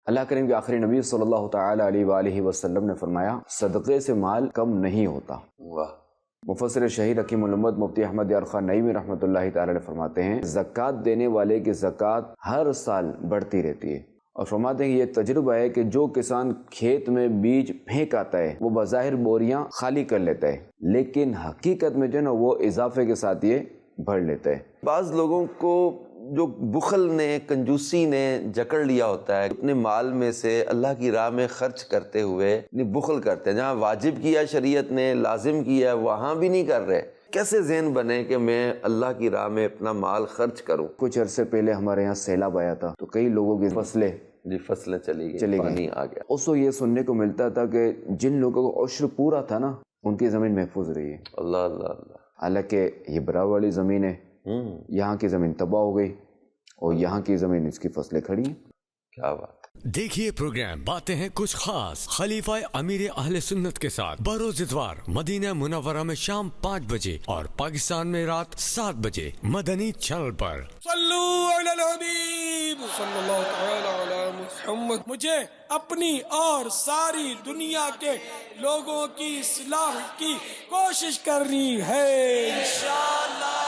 اللہ کریم کے آخری نبی صلی اللہ تعالی علیہ وآلہ وسلم نے فرمایا صدقے سے مال کم نہیں ہوتا۔ واہ۔ مفسر شہید حکیم الامت مفتی احمد یار خان نعیمی رحمۃ اللہ تعالی علیہ فرماتے ہیں زکوٰۃ دینے والے کی زکوٰۃ ہر سال بڑھتی رہتی ہے، اور فرماتے ہیں کہ یہ تجربہ ہے کہ جو کسان کھیت میں بیج پھینک آتا ہے وہ بظاہر بوریاں خالی کر لیتا ہے، لیکن حقیقت میں جو ہے نا وہ اضافے کے ساتھ یہ بڑھ لیتا ہے۔ بعض لوگوں کو جو بخل نے، کنجوسی نے جکڑ لیا ہوتا ہے، اپنے مال میں سے اللہ کی راہ میں خرچ کرتے ہوئے بخل کرتے ہیں، جہاں واجب کیا شریعت نے، لازم کیا وہاں بھی نہیں کر رہے۔ کیسے ذہن بنے کہ میں اللہ کی راہ میں اپنا مال خرچ کروں؟ کچھ عرصے پہلے ہمارے یہاں سیلاب آیا تھا تو کئی لوگوں کی فصلیں چلی گئی، پانی آ گیا۔ اس وقت یہ سننے کو ملتا تھا کہ جن لوگوں کو عشر پورا تھا نا ان کی زمین محفوظ رہی ہے۔ اللہ اللہ اللہ۔ حالانکہ یہ برا والی زمین ہے، یہاں کی زمین تباہ ہو گئی اور یہاں کی زمین اس کی فصلیں کھڑی ہیں۔ کیا بات۔ دیکھیے پروگرام باتیں ہیں کچھ خاص خلیفہ امیر اہل سنت کے ساتھ بروز اتوار مدینہ منورہ میں شام 5 بجے اور پاکستان میں رات 7 بجے مدنی چینل پر۔ صلو علی الحبیب صلی اللہ تعالی علی محمد۔ مجھے اپنی اور ساری دنیا کے لوگوں کی اصلاح کی کوشش کرنی ہے انشاءاللہ۔